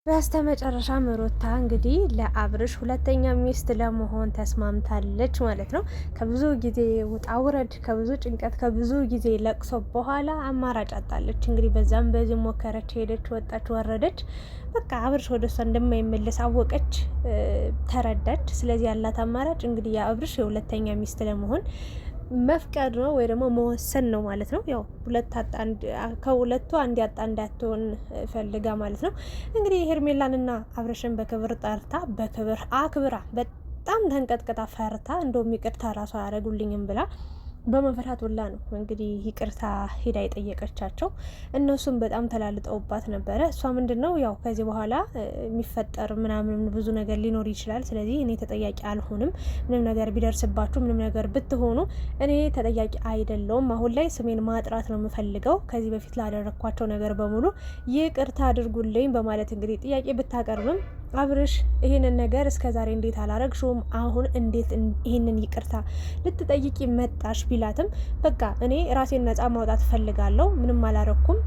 በስተመጨረሻ ሩታ እንግዲህ ለአብርሽ ሁለተኛ ሚስት ለመሆን ተስማምታለች ማለት ነው። ከብዙ ጊዜ ውጣ ውረድ፣ ከብዙ ጭንቀት፣ ከብዙ ጊዜ ለቅሶ በኋላ አማራጭ አጣለች። እንግዲህ በዛም በዚህ ሞከረች፣ ሄደች፣ ወጣች፣ ወረደች። በቃ አብርሽ ወደ እሷ እንደማይመለስ አወቀች፣ ተረዳች። ስለዚህ ያላት አማራጭ እንግዲህ የአብርሽ የሁለተኛ ሚስት ለመሆን መፍቀድ ነው ወይ ደግሞ መወሰን ነው ማለት ነው። ያው ከሁለቱ አንድ ያጣ እንዳትሆን ፈልጋ ማለት ነው። እንግዲህ ሄርሜላንና አብርሽን በክብር ጠርታ በክብር አክብራ በጣም ተንቀጥቅጣ ፈርታ እንደውም ይቅርታ ራሷ አያደርጉልኝም ብላ በመፍራት ሁላ ነው እንግዲህ ይቅርታ ሄዳ የጠየቀቻቸው። እነሱም በጣም ተላልጠውባት ነበረ። እሷ ምንድነው ያው ከዚህ በኋላ የሚፈጠር ምናምን ብዙ ነገር ሊኖር ይችላል። ስለዚህ እኔ ተጠያቂ አልሆንም። ምንም ነገር ቢደርስባችሁ፣ ምንም ነገር ብትሆኑ እኔ ተጠያቂ አይደለውም። አሁን ላይ ስሜን ማጥራት ነው የምፈልገው። ከዚህ በፊት ላደረግኳቸው ነገር በሙሉ ይቅርታ አድርጉልኝ በማለት እንግዲህ ጥያቄ ብታቀርብም አብርሽ ይሄንን ነገር እስከ ዛሬ እንዴት አላረግሽውም? አሁን እንዴት ይሄንን ይቅርታ ልትጠይቂ መጣሽ? ቢላትም በቃ እኔ ራሴን ነጻ ማውጣት ፈልጋለሁ፣ ምንም አላረኩም፣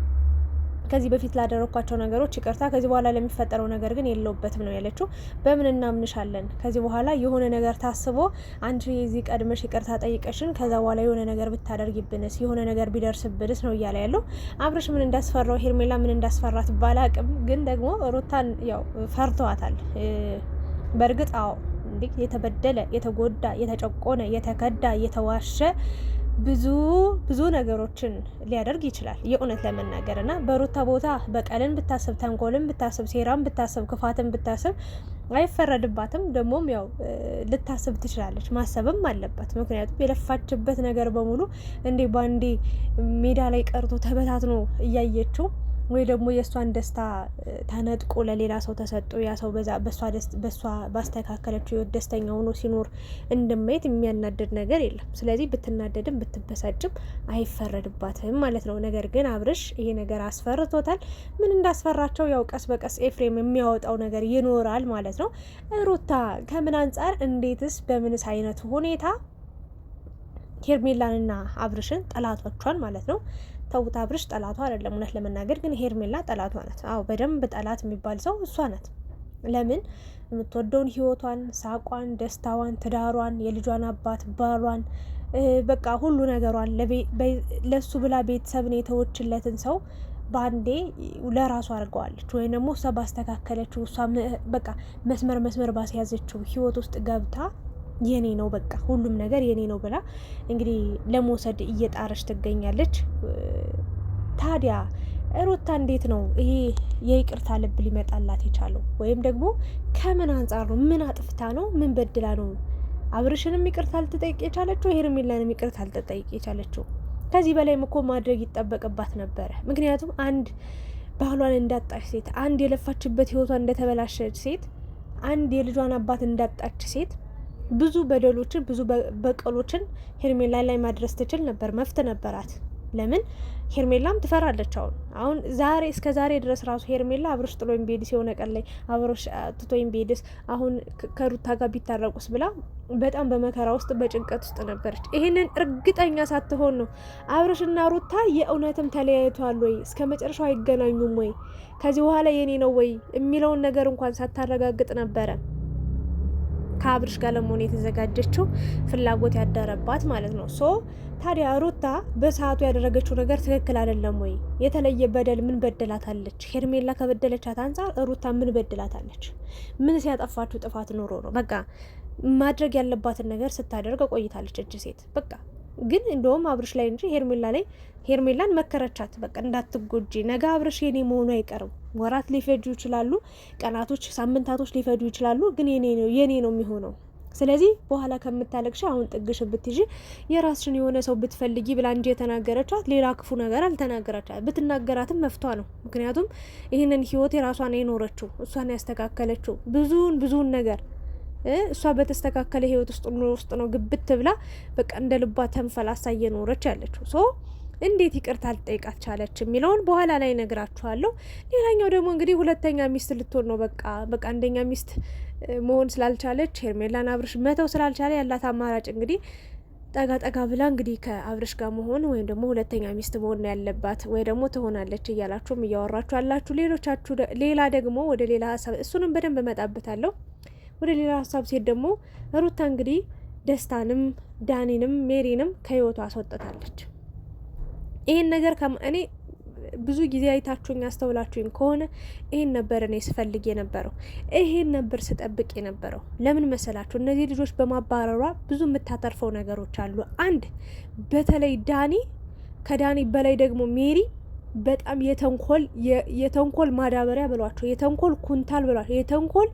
ከዚህ በፊት ላደረኳቸው ነገሮች ይቅርታ፣ ከዚህ በኋላ ለሚፈጠረው ነገር ግን የለውበትም ነው ያለችው። በምን እናምንሻለን? ከዚህ በኋላ የሆነ ነገር ታስቦ አንቺ የዚህ ቀድመሽ ይቅርታ ጠይቀሽን ከዛ በኋላ የሆነ ነገር ብታደርጊብንስ፣ የሆነ ነገር ቢደርስብንስ ነው እያለ ያለው። አብርሽ ምን እንዳስፈራው፣ ሄርሜላ ምን እንዳስፈራት ባላቅም፣ ግን ደግሞ ሩታን ያው ፈርተዋታል። በእርግጥ አዎ እንዴ የተበደለ የተጎዳ የተጨቆነ የተከዳ የተዋሸ ብዙ ነገሮችን ሊያደርግ ይችላል የእውነት ለመናገር እና በሩታ ቦታ በቀልን ብታስብ፣ ተንኮልን ብታስብ፣ ሴራን ብታስብ፣ ክፋትን ብታስብ አይፈረድባትም። ደግሞም ያው ልታስብ ትችላለች፣ ማሰብም አለባት። ምክንያቱም የለፋችበት ነገር በሙሉ እንዴ ባንዴ ሜዳ ላይ ቀርቶ ተበታትኖ እያየችው ወይ ደግሞ የእሷን ደስታ ተነጥቆ ለሌላ ሰው ተሰጥቶ ያ ሰው በሷ ባስተካከለችው ህይወት ደስተኛ ሆኖ ሲኖር እንደማየት የሚያናድድ ነገር የለም። ስለዚህ ብትናደድም ብትበሳጭም አይፈረድባትም ማለት ነው። ነገር ግን አብርሽ ይሄ ነገር አስፈርቶታል። ምን እንዳስፈራቸው ያው ቀስ በቀስ ኤፍሬም የሚያወጣው ነገር ይኖራል ማለት ነው። ሩታ ከምን አንጻር እንዴትስ በምንስ አይነት ሁኔታ ሄርሜላንና አብርሽን ጠላቶቿን ማለት ነው። ተውት፣ አብርሽ ጠላቷ አይደለም እውነት ለመናገር ግን ሄርሜላ ጠላቷ ናት። አዎ በደንብ ጠላት የሚባል ሰው እሷ ናት። ለምን የምትወደውን ህይወቷን፣ ሳቋን፣ ደስታዋን፣ ትዳሯን፣ የልጇን አባት ባሏን፣ በቃ ሁሉ ነገሯን ለሱ ብላ ቤተሰብን የተወችለትን ሰው ባንዴ ለራሷ አድርገዋለች። ወይም ደግሞ እሷ ባስተካከለችው እሷ በቃ መስመር ባስያዘችው ህይወት ውስጥ ገብታ የኔ ነው በቃ ሁሉም ነገር የኔ ነው ብላ እንግዲህ ለመውሰድ እየጣረች ትገኛለች። ታዲያ ሩታ እንዴት ነው ይሄ የይቅርታ ልብ ሊመጣላት የቻለው? ወይም ደግሞ ከምን አንጻር ነው? ምን አጥፍታ ነው? ምን በድላ ነው አብርሽንም ይቅርታ ልትጠይቅ የቻለችው? ሄርሜላንም ይቅርታ ልትጠይቅ የቻለችው? ከዚህ በላይም እኮ ማድረግ ይጠበቅባት ነበረ። ምክንያቱም አንድ ባህሏን እንዳጣች ሴት፣ አንድ የለፋችበት ህይወቷን እንደተበላሸች ሴት፣ አንድ የልጇን አባት እንዳጣች ሴት ብዙ በደሎችን ብዙ በቀሎችን ሄርሜላ ላይ ማድረስ ትችል ነበር። መፍት ነበራት። ለምን ሄርሜላም ትፈራለች። አሁን ዛሬ እስከ ዛሬ ድረስ ራሱ ሄርሜላ አብርሽ ጥሎኝ ቢሄድስ፣ የሆነ ቀን ላይ አብርሽ ትቶኝ ቢሄድስ፣ አሁን ከሩታ ጋር ቢታረቁስ ብላ በጣም በመከራ ውስጥ በጭንቀት ውስጥ ነበረች። ይሄንን እርግጠኛ ሳትሆን ነው አብርሽና ሩታ የእውነትም ተለያይቷል ወይ፣ እስከ መጨረሻው አይገናኙም ወይ፣ ከዚህ በኋላ የኔ ነው ወይ የሚለውን ነገር እንኳን ሳታረጋግጥ ነበረ ከአብርሽ ጋር ለመሆን የተዘጋጀችው ፍላጎት ያደረባት ማለት ነው። ታዲያ ሩታ በሰዓቱ ያደረገችው ነገር ትክክል አይደለም ወይ? የተለየ በደል ምን በደላታለች? ሄርሜላ ከበደለቻት አንጻር ሩታ ምን በደላታለች? ምን ሲያጠፋችሁ ጥፋት ኖሮ ነው? በቃ ማድረግ ያለባትን ነገር ስታደርግ ቆይታለች እጅ ሴት በቃ ግን እንደውም አብርሽ ላይ እንጂ ሄርሜላ ላይ ሄርሜላን መከረቻት። በቃ እንዳትጎጂ፣ ነገ አብርሽ የኔ መሆኑ አይቀርም። ወራት ሊፈጁ ይችላሉ፣ ቀናቶች፣ ሳምንታቶች ሊፈጁ ይችላሉ፣ ግን የኔ ነው የሚሆነው። ስለዚህ በኋላ ከምታለቅሽ አሁን ጥግሽ ብትይጂ የራስሽን የሆነ ሰው ብትፈልጊ ብላ እንጂ የተናገረቻት ሌላ ክፉ ነገር አልተናገረቻት። ብትናገራትም መፍቷ ነው። ምክንያቱም ይህንን ህይወት የራሷን የኖረችው እሷን ያስተካከለችው ብዙውን ነገር እሷ በተስተካከለ ህይወት ውስጥ ነው ግብት ብላ በቃ እንደ ልቧ ተንፈላሳ እየኖረች ያለችው። እንዴት ይቅርታ ልጠይቃት ቻለች የሚለውን በኋላ ላይ ነግራችኋለሁ። ሌላኛው ደግሞ እንግዲህ ሁለተኛ ሚስት ልትሆን ነው። በቃ አንደኛ ሚስት መሆን ስላልቻለች ሄርሜላን አብርሽ መተው ስላልቻለ ያላት አማራጭ እንግዲህ ጠጋ ጠጋ ብላ እንግዲህ ከአብርሽ ጋር መሆን ወይም ደግሞ ሁለተኛ ሚስት መሆን ያለባት ወይ ደግሞ ትሆናለች እያላችሁም እያወራችሁ ያላችሁ ሌሎቻችሁ፣ ሌላ ደግሞ ወደ ሌላ ሀሳብ እሱንም በደንብ እመጣበታለሁ። ወደ ሌላ ሀሳብ ሲሄድ ደግሞ ሩታ እንግዲህ ደስታንም ዳኒንም ሜሪንም ከህይወቷ አስወጥታለች። ይሄን ነገር እኔ ብዙ ጊዜ አይታችሁኝ አስተውላችሁኝ ከሆነ ይሄን ነበር እኔ ስፈልግ የነበረው፣ ይሄን ነበር ስጠብቅ የነበረው። ለምን መሰላችሁ? እነዚህ ልጆች በማባረሯ ብዙ የምታተርፈው ነገሮች አሉ። አንድ በተለይ ዳኒ፣ ከዳኒ በላይ ደግሞ ሜሪ በጣም የተንኮል ማዳበሪያ ብሏቸው፣ የተንኮል ኩንታል ብሏቸው፣ የተንኮል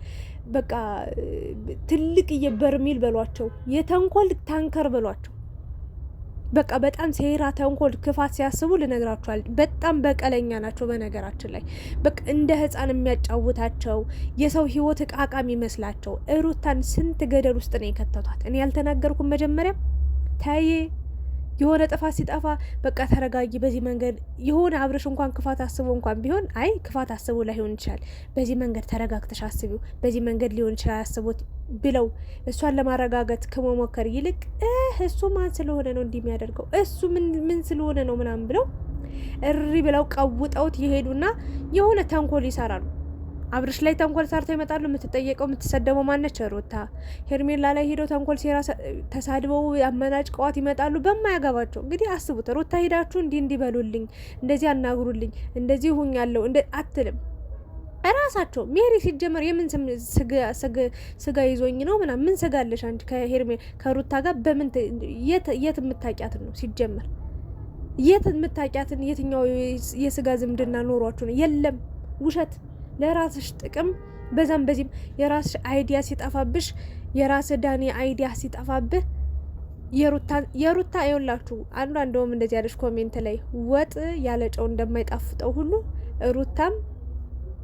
በቃ ትልቅ በርሜል በሏቸው፣ የተንኮል ታንከር በሏቸው። በቃ በጣም ሴራ፣ ተንኮል፣ ክፋት ሲያስቡ ልነግራቸዋል። በጣም በቀለኛ ናቸው። በነገራችን ላይ በቃ እንደ ህፃን የሚያጫውታቸው የሰው ህይወት እቃቃ የሚመስላቸው ሩታን ስንት ገደል ውስጥ ነው የከተቷት። እኔ ያልተናገርኩም መጀመሪያ ታይ የሆነ ጥፋት ሲጠፋ በቃ ተረጋጊ፣ በዚህ መንገድ የሆነ አብርሽ እንኳን ክፋት አስቦ እንኳን ቢሆን አይ ክፋት አስቦ ላይሆን ይችላል፣ በዚህ መንገድ ተረጋግተሽ አስቢው፣ በዚህ መንገድ ሊሆን ይችላል አስቦት ብለው እሷን ለማረጋጋት ከመሞከር ይልቅ እሱ ማን ስለሆነ ነው እንዲህ የሚያደርገው፣ እሱ ምን ስለሆነ ነው ምናምን ብለው እሪ ብለው ቀውጠውት ይሄዱና የሆነ ተንኮል ይሰራሉ። አብርሽ ላይ ተንኮል ሰርተው ይመጣሉ። የምትጠየቀው የምትሰደበው ማነች? ሩታ። ሄርሜላ ላይ ሄደው ተንኮል ሴራ ተሳድበው አመናጭ ቀዋት ይመጣሉ በማያገባቸው። እንግዲህ አስቡት። ሩታ ሄዳችሁ እንዲህ በሉልኝ፣ እንደዚህ አናግሩልኝ፣ እንደዚህ ሁኛለሁ አትልም። እራሳቸው ሜሪ ሲጀመር የምን ስጋ ይዞኝ ነው ምናምን፣ ምን ስጋ አለሽ አንቺ ከሩታ ጋር በምን የት የምታውቂያትን ነው ሲጀመር? የት የምታውቂያትን የትኛው የስጋ ዝምድና ኖሯችሁ ነው? የለም፣ ውሸት ለራስሽ ጥቅም በዛም በዚህም የራስሽ አይዲያ ሲጠፋብሽ፣ የራስ ዳኒ አይዲያ ሲጠፋብህ የሩታ አይውላችሁ አንዷ እንደውም እንደዚህ ያለሽ ኮሜንት ላይ ወጥ ያለ ጨው እንደማይጣፍጠው ሁሉ ሩታም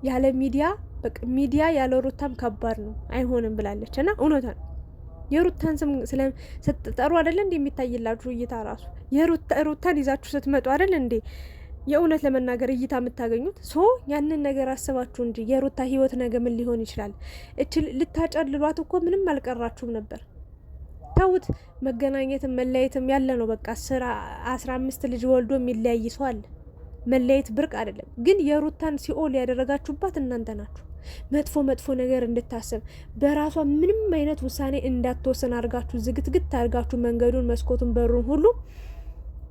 ያለ ሚዲያ በቃ ሚዲያ ያለ ሩታም ከባድ ነው አይሆንም ብላለች። እና እውነታ ነው። የሩታን ስም ስትጠሩ አይደለ እንዴ የሚታይላችሁ እይታ ራሱ የሩታን ይዛችሁ ስትመጡ አይደል እንዴ የእውነት ለመናገር እይታ የምታገኙት። ያንን ነገር አስባችሁ እንጂ የሩታ ህይወት ነገ ምን ሊሆን ይችላል? ልታጨልሏት እኮ ምንም አልቀራችሁም ነበር። ተውት። መገናኘትም መለያየትም ያለ ነው። በቃ 15 ልጅ ወልዶ የሚለያይ ሰው አለ። መለያየት ብርቅ አይደለም። ግን የሩታን ሲኦል ያደረጋችሁባት እናንተ ናችሁ። መጥፎ ነገር እንድታስብ በራሷ ምንም አይነት ውሳኔ እንዳትወስን አድርጋችሁ ዝግትግት አድርጋችሁ መንገዱን፣ መስኮቱን፣ በሩን ሁሉ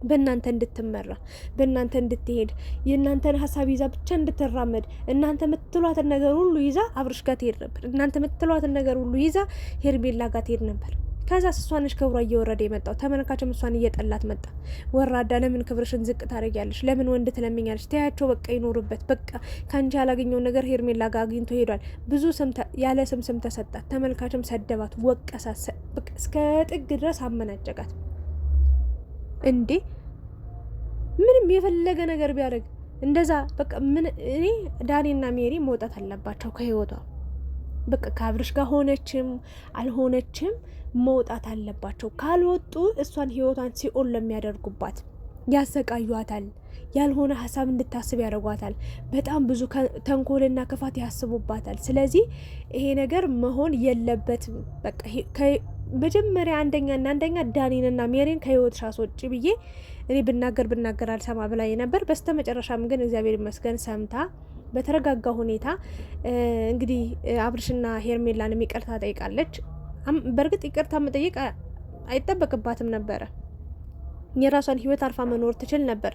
በእናንተ እንድትመራ በእናንተ እንድትሄድ የእናንተን ሀሳብ ይዛ ብቻ እንድትራመድ እናንተ የምትሏትን ነገር ሁሉ ይዛ አብርሽ ጋር ትሄድ ነበር። እናንተ የምትሏትን ነገር ሁሉ ይዛ ሄርሜላ ጋር ትሄድ ነበር። ከዛ እሷንሽ ክብሯ እየወረደ የመጣው ተመልካችም እሷን እየጠላት መጣ። ወራዳ፣ ለምን ክብርሽን ዝቅ ታደርጊያለሽ? ለምን ወንድ ትለምኛለሽ? ተያቸው፣ በቃ ይኖርበት። በቃ ከአንቺ ያላገኘውን ነገር ሄርሜላ ጋር አግኝቶ ሄዷል። ብዙ ያለ ስም ተሰጣት። ተመልካችም ሰደባት፣ ወቀሳት፣ በቃ እስከ ጥግ ድረስ አመናጨቃት። እንዴ ምንም የፈለገ ነገር ቢያደርግ እንደዛ በቃ እኔ ዳኒና ሜሪ መውጣት አለባቸው ከህይወቷ። በቃ ከአብርሽ ጋር ሆነችም አልሆነችም መውጣት አለባቸው። ካልወጡ እሷን ህይወቷን ሲኦል ለሚያደርጉባት ያሰቃዩታል። ያልሆነ ሀሳብ እንድታስብ ያደርጓታል። በጣም ብዙ ተንኮልና ክፋት ያስቡባታል። ስለዚህ ይሄ ነገር መሆን የለበትም። በቃ መጀመሪያ አንደኛ ዳኒንና ሜሪን ከህይወት አስወጪ ብዬ እኔ ብናገር አልሰማ ብላ ነበር። በስተ መጨረሻም ግን እግዚአብሔር ይመስገን ሰምታ በተረጋጋ ሁኔታ እንግዲህ አብርሽና ሄርሜላንም ይቅርታ ጠይቃለች። በእርግጥ ይቅርታ መጠየቅ አይጠበቅባትም ነበረ። የራሷን ህይወት አርፋ መኖር ትችል ነበር።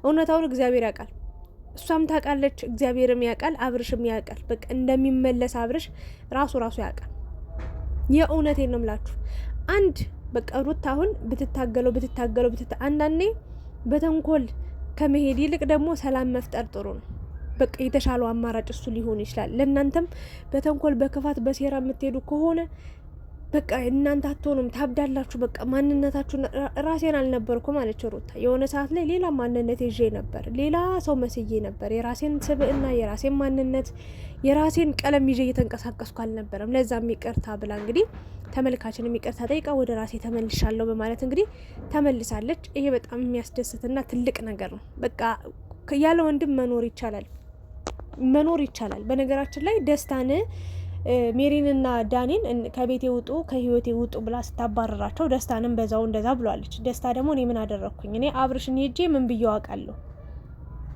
እውነታውን እግዚአብሔር ያውቃል። እሷም ታውቃለች፣ እግዚአብሔርም ያውቃል፣ አብርሽም ያውቃል። በቃ እንደሚመለስ አብርሽ ራሱ ያውቃል። የእውነቴን ነው የምላችሁ። አንድ በቃ ሩታ አሁን ብትታገለው አንዳንዴ በተንኮል ከመሄድ ይልቅ ደግሞ ሰላም መፍጠር ጥሩ ነው። በቃ የተሻለው አማራጭ እሱ ሊሆን ይችላል። ለእናንተም በተንኮል በክፋት በሴራ የምትሄዱ ከሆነ በቃ እናንተ አትሆኑም፣ ታብዳላችሁ። በቃ ማንነታችሁ ራሴን አልነበርኩም አለች ሩታ። የሆነ ሰዓት ላይ ሌላ ማንነት ይዤ ነበር፣ ሌላ ሰው መስዬ ነበር። የራሴን ስብዕና፣ የራሴን ማንነት፣ የራሴን ቀለም ይዤ እየተንቀሳቀስኩ አልነበረም። ለዛም ይቅርታ ብላ እንግዲህ ተመልካችንም ይቅርታ ጠይቃ ወደ ራሴ ተመልሻለሁ በማለት እንግዲህ ተመልሳለች። ይሄ በጣም የሚያስደስትና ትልቅ ነገር ነው። በቃ ያለ ወንድም መኖር ይቻላል። በነገራችን ላይ ደስታን ሜሪንና ዳኒን ከቤቴ ውጡ ከህይወቴ ውጡ ብላ ስታባረራቸው ደስታንም በዛው እንደዛ ብሏለች። ደስታ ደግሞ እኔ ምን አደረኩኝ? እኔ አብርሽን ሄጄ ምን ብዬው አውቃለሁ?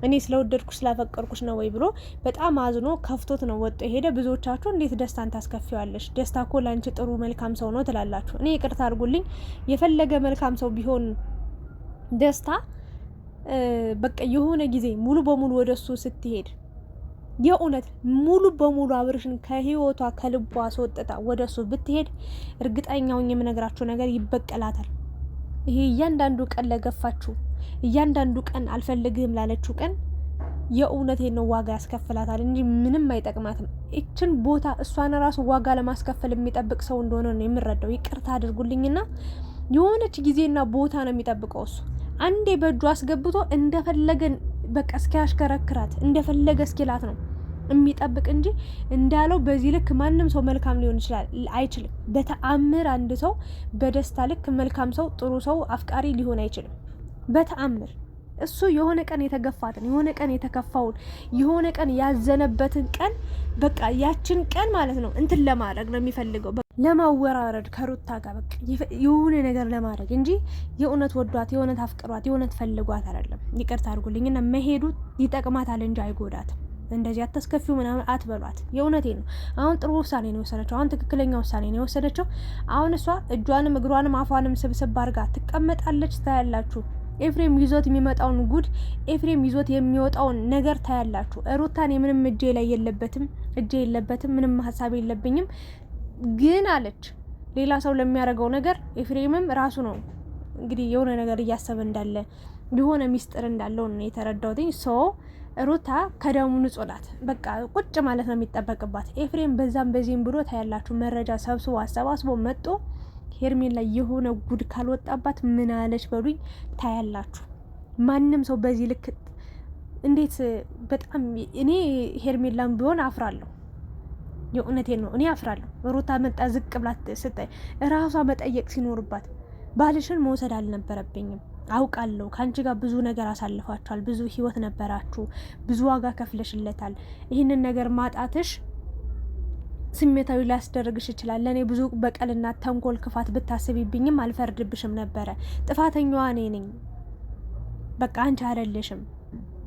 እኔ ስለወደድኩሽ ስላፈቀርኩሽ ነው ወይ ብሎ በጣም አዝኖ ከፍቶት ነው ወጥቶ የሄደ። ብዙዎቻችሁ እንዴት ደስታን ታስከፊዋለሽ? ደስታ እኮ ላንቺ ጥሩ መልካም ሰው ነው ትላላችሁ። እኔ ይቅርታ አድርጉልኝ፣ የፈለገ መልካም ሰው ቢሆን ደስታ በቃ የሆነ ጊዜ ሙሉ በሙሉ ወደሱ ስትሄድ የእውነት ሙሉ በሙሉ አብርሽን ከህይወቷ ከልቧ አስወጥታ ወደሱ ብትሄድ እርግጠኛው የምነግራችሁ ነገር ይበቀላታል። ይሄ እያንዳንዱ ቀን ለገፋችሁ እያንዳንዱ ቀን አልፈልግህም ላለችው ቀን የእውነቴን ነው ዋጋ ያስከፍላታል እንጂ ምንም አይጠቅማትም። እችን ቦታ እሷን ራሱ ዋጋ ለማስከፈል የሚጠብቅ ሰው እንደሆነ ነው የምረዳው። ይቅርታ አድርጉልኝና የሆነች ጊዜና ቦታ ነው የሚጠብቀው እሱ። አንዴ በእጁ አስገብቶ እንደፈለገ በቃ እስኪያሽከረክራት እንደፈለገ እስኪላት ነው የሚጠብቅ እንጂ እንዳለው በዚህ ልክ ማንም ሰው መልካም ሊሆን ይችላል አይችልም። በተአምር አንድ ሰው በደስታ ልክ መልካም ሰው ጥሩ ሰው አፍቃሪ ሊሆን አይችልም በተአምር። እሱ የሆነ ቀን የተገፋትን የሆነ ቀን የተከፋውን የሆነ ቀን ያዘነበትን ቀን በቃ ያችን ቀን ማለት ነው እንትን ለማድረግ ነው የሚፈልገው፣ ለማወራረድ ከሩታ ጋር በቃ የሆነ ነገር ለማድረግ እንጂ የእውነት ወዷት የእውነት አፍቅሯት የእውነት ፈልጓት አይደለም። ይቅርታ አድርጉልኝና መሄዱ ይጠቅማታል እንጂ አይጎዳትም። እንደዚህ አታስከፊው ምናምን አትበሏት። የእውነቴ ነው። አሁን ጥሩ ውሳኔ ነው የወሰደችው። አሁን ትክክለኛ ውሳኔ ነው የወሰደችው። አሁን እሷ እጇንም እግሯንም አፏንም ስብስብ አድርጋ ትቀመጣለች። ታያላችሁ ኤፍሬም ይዞት የሚመጣውን ጉድ፣ ኤፍሬም ይዞት የሚወጣውን ነገር ታያላችሁ። ሩታን የምንም እጄ ላይ የለበትም ምንም ሀሳብ የለብኝም ግን አለች። ሌላ ሰው ለሚያደርገው ነገር ኤፍሬምም ራሱ ነው እንግዲህ የሆነ ነገር እያሰበ እንዳለ የሆነ ሚስጥር እንዳለው ነው የተረዳሁትኝ። ሶ ሩታ ከደሙ ንጹህ ናት። በቃ ቁጭ ማለት ነው የሚጠበቅባት። ኤፍሬም በዛም በዚህም ብሎ ታያላችሁ መረጃ ሰብስቦ አሰባስቦ መጥቶ ሄርሜላ ላይ የሆነ ጉድ ካልወጣባት ምን አለች በሉኝ ታያላችሁ። ማንም ሰው በዚህ ልክ እንዴት በጣም እኔ ሄርሜላም ቢሆን አፍራለሁ። የእውነቴን ነው እኔ አፍራለሁ። ሩታ መጣ ዝቅ ብላት ስታይ ራሷ መጠየቅ ሲኖርባት ባልሽን መውሰድ አልነበረብኝም አውቃለሁ። ከአንቺ ጋር ብዙ ነገር አሳልፋችኋል፣ ብዙ ህይወት ነበራችሁ፣ ብዙ ዋጋ ከፍለሽለታል። ይህንን ነገር ማጣትሽ ስሜታዊ ሊያስደርግሽ ይችላል። ለእኔ ብዙ በቀልና ተንኮል ክፋት ብታስቢብኝም አልፈርድብሽም ነበረ። ጥፋተኛዋ እኔ ነኝ። በቃ አንቺ አይደለሽም።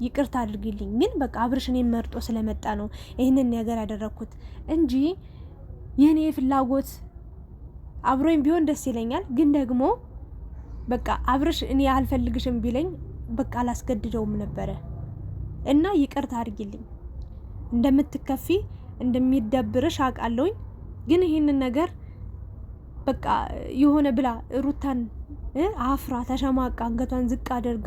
ይቅርታ አድርጊልኝ። ግን በቃ አብርሽ እኔን መርጦ ስለመጣ ነው ይህንን ነገር ያደረኩት እንጂ የኔ ፍላጎት አብሮኝ ቢሆን ደስ ይለኛል። ግን ደግሞ በቃ አብርሽ እኔ አልፈልግሽም ቢለኝ በቃ አላስገድደውም ነበረ እና ይቅርታ አድርጊልኝ። እንደምትከፊ እንደሚደብርሽ አውቃለሁኝ። ግን ይህንን ነገር በቃ የሆነ ብላ ሩታን አፍራ ተሸማቃ አንገቷን ዝቅ አድርጋ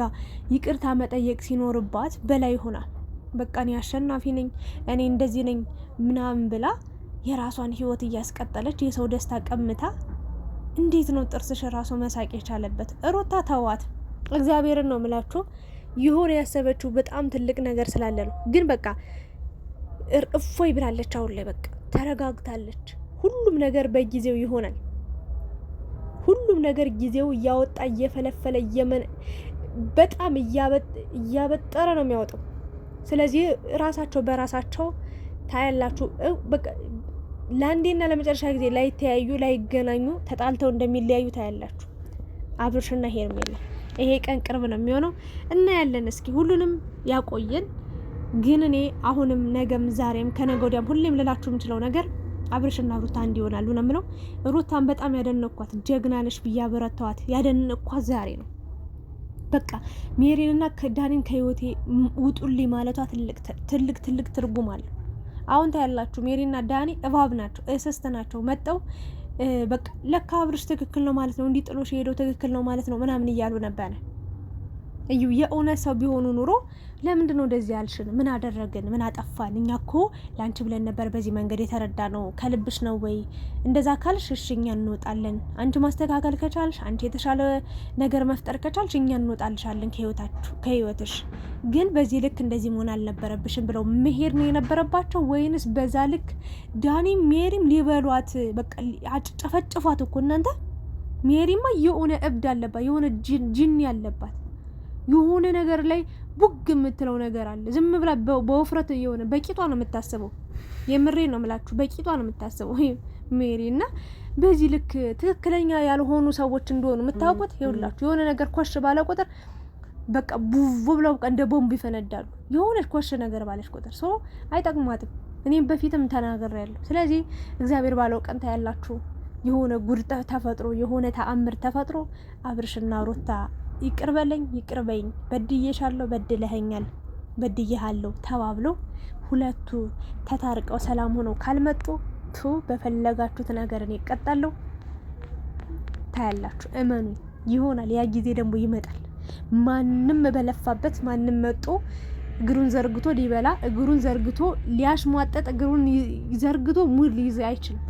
ይቅርታ መጠየቅ ሲኖርባት በላይ ሆናል። በቃ እኔ አሸናፊ ነኝ እኔ እንደዚህ ነኝ ምናምን ብላ የራሷን ህይወት እያስቀጠለች የሰው ደስታ ቀምታ እንዴት ነው ጥርስሽ ራሱ መሳቅ የቻለበት? ሩታ ተዋት። እግዚአብሔርን ነው ምላችሁ። የሆነ ያሰበችው በጣም ትልቅ ነገር ስላለ ነው። ግን በቃ እፎይ ብላለች። አሁን ላይ በቃ ተረጋግታለች። ሁሉም ነገር በጊዜው ይሆናል። ሁሉም ነገር ጊዜው እያወጣ እየፈለፈለ በጣም እያበጠረ ነው የሚያወጣው። ስለዚህ ራሳቸው በራሳቸው ታያላችሁ። በቃ ለአንዴና ለመጨረሻ ጊዜ ላይተያዩ ላይገናኙ ተጣልተው እንደሚለያዩ ታያላችሁ አብርሽና ሄርሜላ። ይሄ ቀን ቅርብ ነው የሚሆነው እና ያለን እስኪ ሁሉንም ያቆየን። ግን እኔ አሁንም ነገም ዛሬም ከነገ ወዲያም ሁሌም ልላችሁ የምችለው ነገር አብርሽና ሩታ እንዲሆናሉ ነው የምለው። ሩታን በጣም ያደነኳት ጀግና ነሽ ብዬ አበረታዋት ያደነኳት ዛሬ ነው። በቃ ሜሪንና ዳኒን ከህይወቴ ውጡልኝ ማለቷ ትልቅ ትርጉም አለው። አሁን ታያላችሁ ሜሪና ዳኒ እባብ ናቸው፣ እስስት ናቸው። መጠው በቃ ለካ አብርሽ ትክክል ነው ማለት ነው፣ እንዲጥሎሽ ሄደው ትክክል ነው ማለት ነው ምናምን እያሉ ነበረ። እዩ የእውነት ሰው ቢሆኑ ኑሮ ለምንድን ነው እንደዚህ ያልሽን? ምን አደረግን? ምን አጠፋን? እኛ እኮ ላንቺ ብለን ነበር በዚህ መንገድ የተረዳ ነው። ከልብሽ ነው ወይ? እንደዛ ካልሽ እሺ እኛ እንወጣለን። አንቺ ማስተካከል ከቻልሽ፣ አንቺ የተሻለ ነገር መፍጠር ከቻልሽ እኛ እንወጣልሻለን ከህይወትሽ። ግን በዚህ ልክ እንደዚህ መሆን አልነበረብሽም ብለው መሄድ ነው የነበረባቸው። ወይንስ በዛ ልክ ዳኒም ሜሪም ሊበሏት በቃ ጨፈጨፏት እኮ እናንተ። ሜሪማ የሆነ እብድ አለባት፣ የሆነ ጅን ያለባት የሆነ ነገር ላይ ቡግ የምትለው ነገር አለ። ዝም ብላ በውፍረት የሆነ በቂቷ ነው የምታስበው። የምሬ ነው የምላችሁ። በቂጧ ነው የምታስበው ሜሪ እና በዚህ ልክ ትክክለኛ ያልሆኑ ሰዎች እንደሆኑ የምታውቁት ይኸውላችሁ፣ የሆነ ነገር ኮሽ ባለ ቁጥር በቃ ቡቡ ብለው እንደ ቦምብ ይፈነዳሉ። የሆነ ኮሽ ነገር ባለች ቁጥር ሰው አይጠቅማትም። እኔም በፊትም ተናግሬያለሁ። ስለዚህ እግዚአብሔር ባለው ቀን ታያላችሁ። የሆነ ጉድ ተፈጥሮ የሆነ ተአምር ተፈጥሮ አብርሽና ሩታ ይቅር በለኝ ይቅር በይኝ፣ በድዬሻለሁ፣ በድለኸኛል፣ በድዬሃለሁ ተባብለው ሁለቱ ተታርቀው ሰላም ሆነው ካልመጡ በፈለጋችሁት ነገር እኔ እቀጣለሁ። ታያላችሁ፣ እመኑ ይሆናል። ያ ጊዜ ደግሞ ይመጣል። ማንም በለፋበት ማንም መጦ እግሩን ዘርግቶ ሊበላ እግሩን ዘርግቶ ሊያሽሟጠጥ እግሩን ዘርግቶ ሙድ ሊይዝ አይችልም።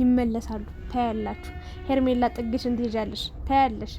ይመለሳሉ። ታያላችሁ። ሄርሜላ ጥግሽን ትይዣለሽ። ታያለሽ።